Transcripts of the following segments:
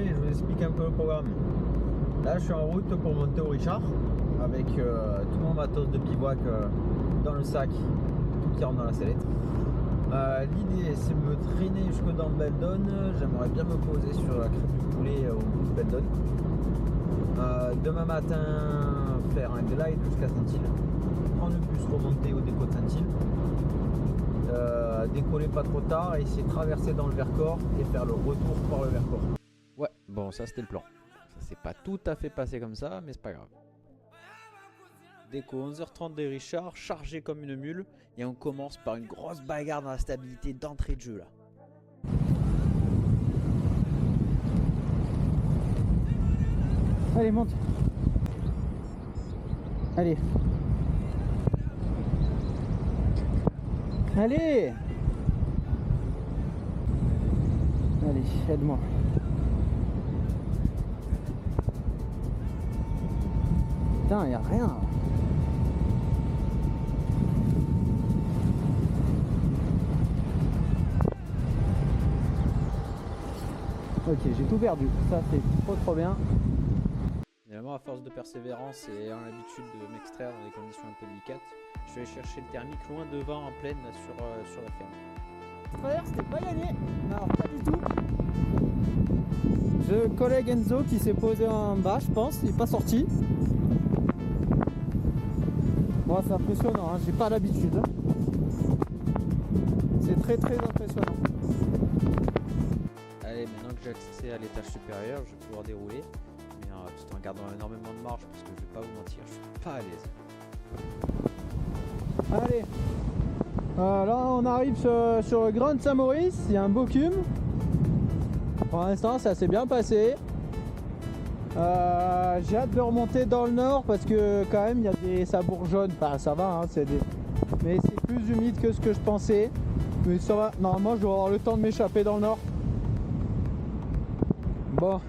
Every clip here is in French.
allez, je vous explique un peu le programme. Là, je suis en route pour monter au Richard avec tout mon matos de bivouac dans le sac, tout qui rentre dans la sellette. L'idée, c'est de me traîner jusque dans Beldon. J'aimerais bien me poser sur la crête du poulet au bout de Beldon. Demain matin, faire un glide jusqu'à Saint-Île, prendre le bus, remonter au dépôt de Saint-Île, décoller pas trop tard et essayer de traverser dans le Vercors et faire le retour par le Vercors. Ouais, bon, ça c'était le plan. Ça s'est pas tout à fait passé comme ça, mais c'est pas grave. Déco 11h30 des Richard, chargé comme une mule, et on commence par une grosse bagarre dans la stabilité d'entrée de jeu là. Allez, monte. Allez. Allez. Allez, aide-moi. Putain, y a rien. Ok, j'ai tout perdu. Ça, c'est trop bien. Finalement, à force de persévérance et ayant l'habitude de m'extraire dans des conditions un peu délicates, je vais aller chercher le thermique loin devant en plaine là, sur la ferme. D'ailleurs, c'était pas gagné. Non, pas du tout. J'ai le collègue Enzo qui s'est posé en bas, je pense. Il est pas sorti. Bon, c'est impressionnant, hein. J'ai pas l'habitude. C'est très impressionnant. Allez, maintenant que j'ai accès à l'étage supérieur, je vais pouvoir dérouler. Mais tout en gardant énormément de marge parce que je vais pas vous mentir, je suis pas à l'aise. Allez. Là, on arrive sur le Grand Saint-Maurice. Il y a un beau cume. Pour l'instant, ça s'est bien passé. J'ai hâte de remonter dans le nord parce que quand même, il y a des ça bourgeonne. Enfin, ça va, hein, mais c'est plus humide que ce que je pensais. Mais ça va. Normalement, je dois avoir le temps de m'échapper dans le nord. Bon,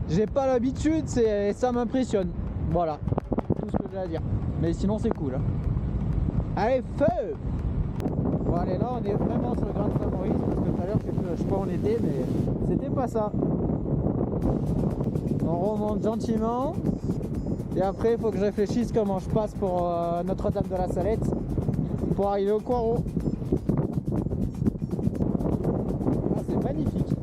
j'ai pas l'habitude, ça m'impressionne. Voilà, tout ce que j'ai à dire. Mais sinon, c'est cool. Hein. Allez, feu! Bon, allez, là, on est vraiment sur le Grand Saint-Maurice parce que tout à l'heure, je sais pas où on était, mais c'était pas ça. On remonte gentiment. Et après, il faut que je réfléchisse comment je passe pour Notre-Dame de la Salette pour arriver au Coirot. Ah, c'est magnifique.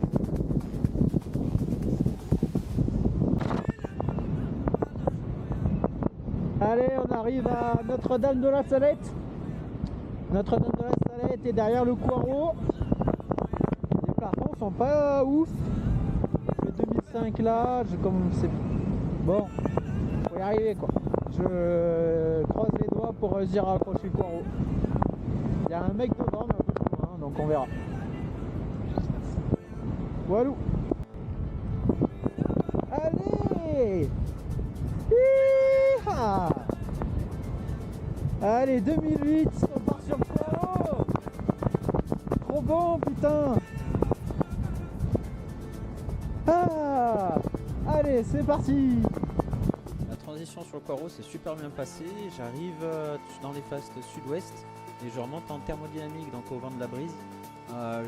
Allez, on arrive à Notre-Dame de la Salette. Notre-Dame de la Salette est derrière le Coirot. Les plafonds sont pas ouf. Le 2005 là, c'est bon, faut y arriver quoi. Je croise les doigts pour réussir à accrocher le Coirot. Il y a un mec devant, mais un peu plus loin, donc on verra. Voilà. Allez. Hi-ha. Allez, 2008, on part sur le Coirot. Trop bon, putain. Ah. Allez, c'est parti. La transition sur le Coirot s'est super bien passée. J'arrive dans les faces sud-ouest et je remonte en thermodynamique, donc au vent de la brise,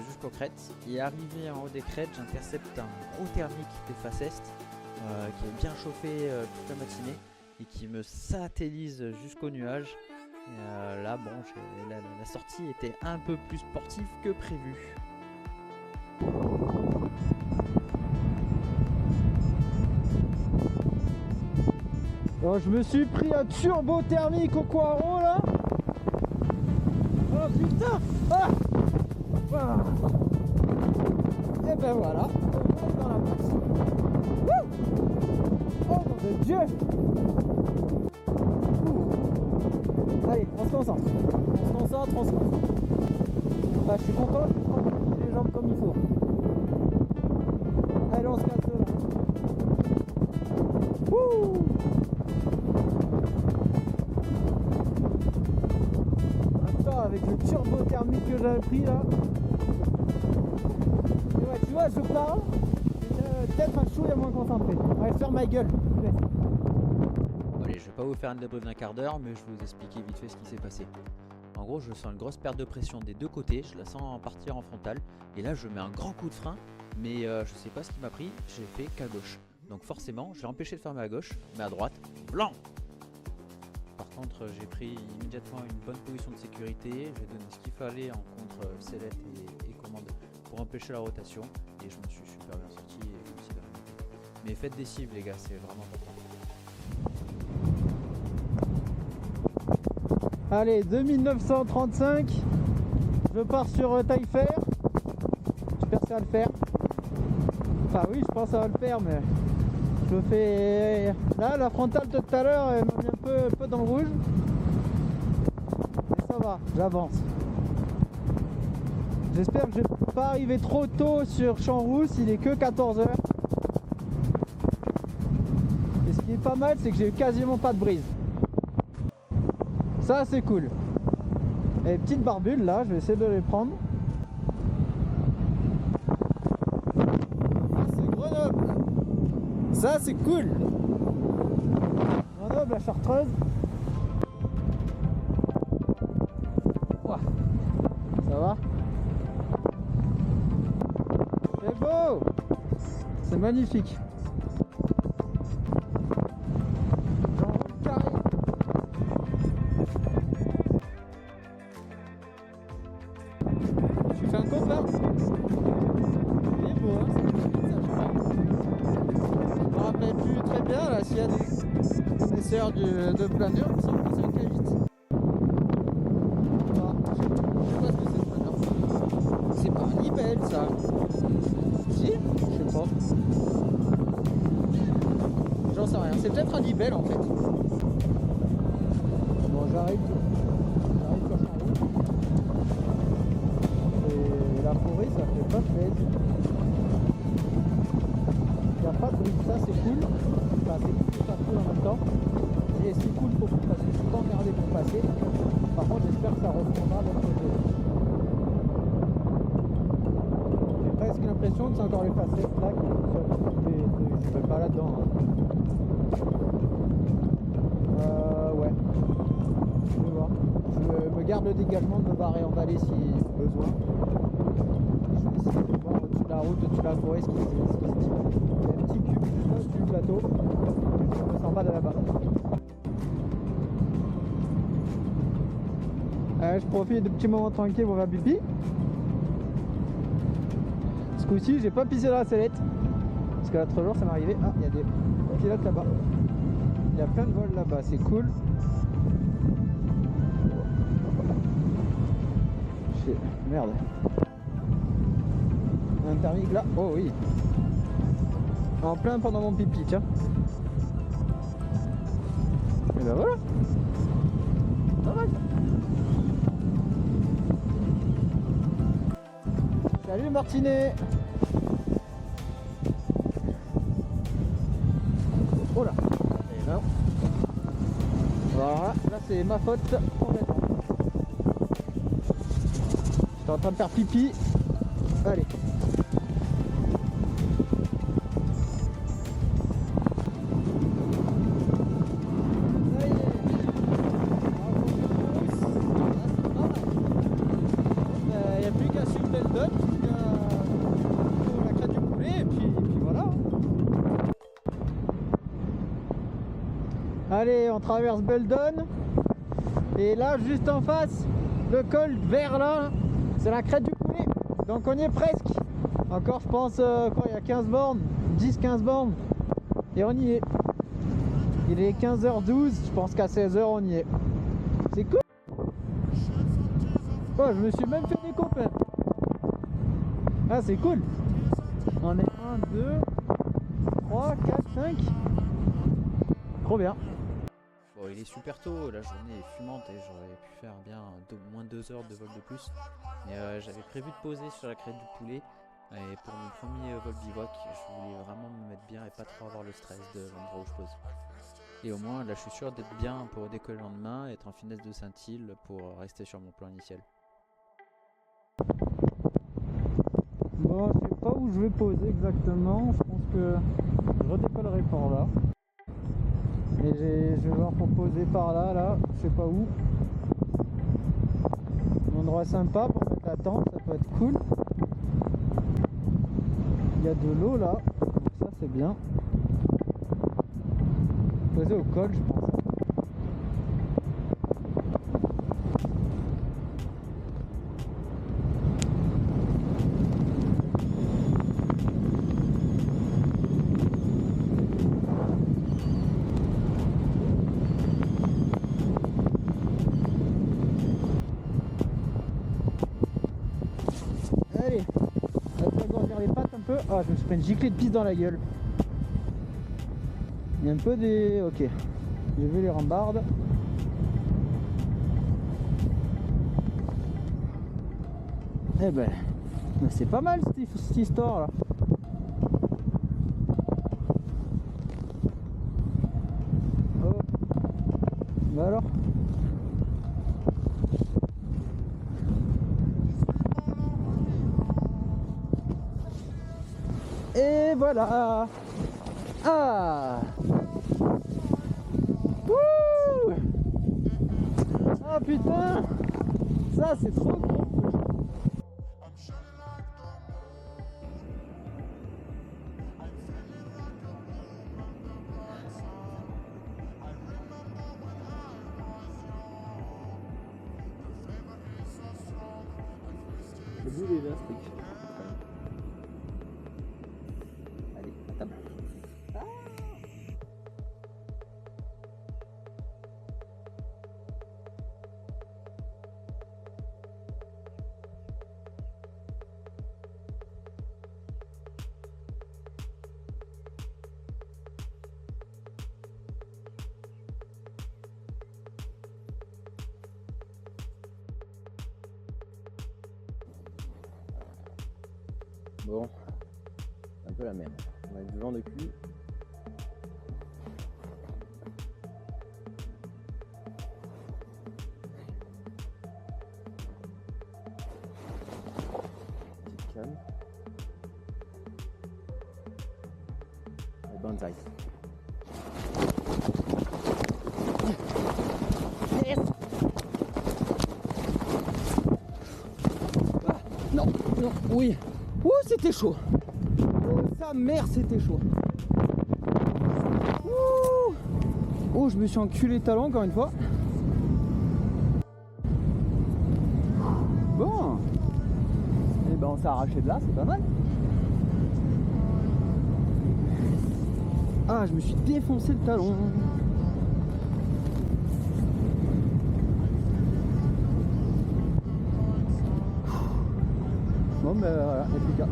jusqu'aux crêtes. Et arrivé en haut des crêtes, j'intercepte un gros thermique des faces est qui est bien chauffé toute la matinée et qui me satellise jusqu'au nuage. Et là, bon, la sortie était un peu plus sportive que prévu. Bon, je me suis pris un turbo thermique au Coirot là. Oh putain. Ah. Ah. Et ben voilà, on est dans la place. Wouh. Oh mon de Dieu. Ouh. Allez, on se concentre. On se concentre. Bah, je suis content, je prends les jambes comme il faut. Allez, on se casse là. Wouh. Avec le turbo thermique que j'avais pris là. Et ouais, tu vois, je parle, peut-être un chouïa moins concentré. Ouais, faire ma gueule. Allez, je vais pas vous faire un débrief d'un quart d'heure, mais je vais vous expliquer vite fait ce qui s'est passé. En gros, je sens une grosse perte de pression des deux côtés, je la sens partir en frontale. Et là, je mets un grand coup de frein, mais je sais pas ce qui m'a pris, j'ai fait qu'à gauche. Donc forcément, je l'ai empêché de fermer à gauche, mais à droite, blanc. Par contre, j'ai pris immédiatement une bonne position de sécurité, j'ai donné ce qu'il fallait en contre sellette et commande pour empêcher la rotation, et je me suis super bien sorti et je me suis bien arrêté. Mais faites des cibles les gars, c'est vraiment important. Allez, 2935, je pars sur Taillefer. J'espère que ça va le faire. Enfin oui, je pense que ça va le faire, mais je fais... Là, la frontale de tout à l'heure, elle m'a mis un peu dans le rouge. Mais ça va, j'avance. J'espère que je vais pas arriver trop tôt sur Champs-Rousse, il est que 14h. Et ce qui est pas mal, c'est que j'ai quasiment pas de brise. Ça c'est cool. Et les petites barbules là, je vais essayer de les prendre. Ah, c'est Grenoble. Ça c'est cool. Grenoble, la Chartreuse. Ouah. Ça va? C'est beau. C'est magnifique. Fais un copain. Il est beau, hein, ça fait vite, ça, je crois. Je me rappelle plus très bien là s'il y a des connaisseurs de planeur, il me semble que c'est un K8. Ah, je sais pas ce que c'est ce planeur. C'est pas un libelle ça. Si? Je sais pas. J'en sais rien. C'est peut-être un libelle en fait. Bon, j'arrive sur Champs-Rousse. Et la forêt, ça fait pas plaisir. Il n'y a pas de bruit, ça c'est cool. Enfin, c'est cool et pas cool en même temps. Et c'est cool pour vous parce que je suis pas emmerdé pour passer. Par contre, j'espère que ça reprendra votre côté. J'ai presque l'impression que c'est encore les facettes là qui je ne vais pas là-dedans. Hein. Ouais. Je vais voir. Je me garde le dégagement de me barrer en vallée si besoin. Je vais essayer de voir au-dessus de la route, au-dessus de la forêt ce qui se dit. Il y a un petit cube juste là au-dessus du plateau. Je me sens pas de là-bas. Je profite de petits moments tranquilles pour faire pipi. Ce coup-ci, j'ai pas pissé dans la sellette. Parce que l'autre jour, ça m'est arrivé. Ah, il y a des pilotes là-bas. Il y a plein de vols là-bas, c'est cool. Merde. Un thermique là. Oh oui. En plein pendant mon pipi, tiens. Et ben voilà. Pas mal. Salut Martinet. Oh là. Et là. Voilà. Là c'est ma faute complètement. J'étais en train de faire pipi. Allez. Ça y est. Il n'y a plus qu'à suivre Beldon, plus qu'à la crête du poulet et puis voilà. Allez, on traverse Beldon. Et là, juste en face, le col vert là, c'est la crête du poulet. Donc on y est presque. Encore, je pense, quoi, il y a 15 bornes, 10-15 bornes. Et on y est. Il est 15h12, je pense qu'à 16h on y est. C'est cool. Oh, je me suis même fait des copains. Ah, c'est cool. On est 1, 2, 3, 4, 5. Trop bien. Bon, il est super tôt, la journée est fumante et j'aurais pu faire bien moins 2 heures de vol de plus. Mais j'avais prévu de poser sur la crête du poulet. Et pour mon premier vol bivouac, je voulais vraiment me mettre bien et pas trop avoir le stress de l'endroit où je pose. Et au moins, là, je suis sûr d'être bien pour décoller le lendemain, être en finesse de Saint-Île pour rester sur mon plan initial. Bon, je sais pas où je vais poser exactement. Je pense que je redécollerai par là. Et je vais voir pour poser par là, je sais pas où. Un endroit sympa pour mettre la tente, ça peut être cool. Il y a de l'eau là, donc ça c'est bien. Posé au col, je pense. Allez, on va alourdir les pattes un peu. Ah, je me suis pris une giclée de pisse dans la gueule. Il y a un peu des... Ok, j'ai vu les rambardes. Eh ben, c'est pas mal cette histoire là. Oh. Bah alors. Et voilà. Ah. Wouh. Ah putain. Ça c'est trop gros. Le bout des élastiques. Allez, à table. Ah. Bon, c'est un peu la merde. On a du vent de cul. Petite canne. Et bonsaï. Yes. Ah, non, non, oui. Ouh, c'était chaud. Ouh, sa mère, c'était chaud. Ouh. Oh, je me suis enculé les talons encore une fois. Bon. Et ben on s'est arraché de là, c'est pas mal. Ah, je me suis défoncé le talon. Bon ben voilà, il n'y a plus qu'à.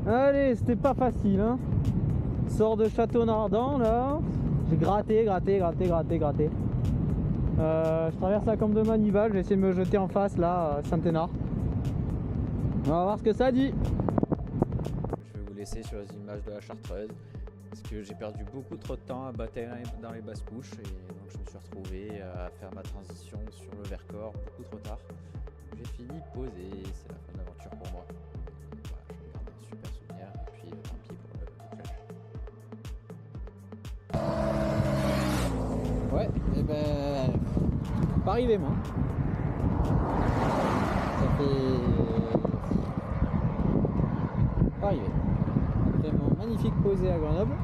Allez, c'était pas facile hein. Sors de Château-Nardin là. J'ai gratté. Je traverse la campe de Manival, j'ai essayé de me jeter en face là, à Saint-Hénard. On va voir ce que ça dit. Je vais vous laisser sur les images de la Chartreuse parce que j'ai perdu beaucoup trop de temps à batailler dans les basses couches et donc je me suis retrouvé à faire ma transition sur le Vercors beaucoup trop tard. J'ai fini posé, c'est la fin de l'aventure pour moi. Voilà, je me garde un super souvenir et puis tant pis pour le bouclage. Ouais, et ben pas arrivé moi. Ça fait pas arrivé. Après mon magnifique posé à Grenoble,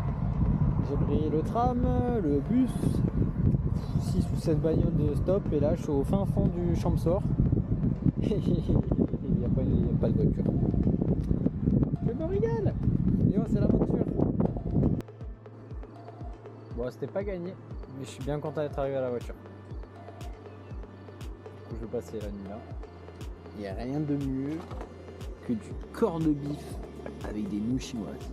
j'ai pris le tram, le bus, 6 ou 7 bagnoles de stop et là je suis au fin fond du Champsaur. Il n'y a pas de voiture. Je me régale. Et oh, c'est l'aventure. Bon, c'était pas gagné, mais je suis bien content d'être arrivé à la voiture. Du coup, je vais passer la nuit là. Il n'y a rien de mieux que du corps de bif avec des nouilles chinoises.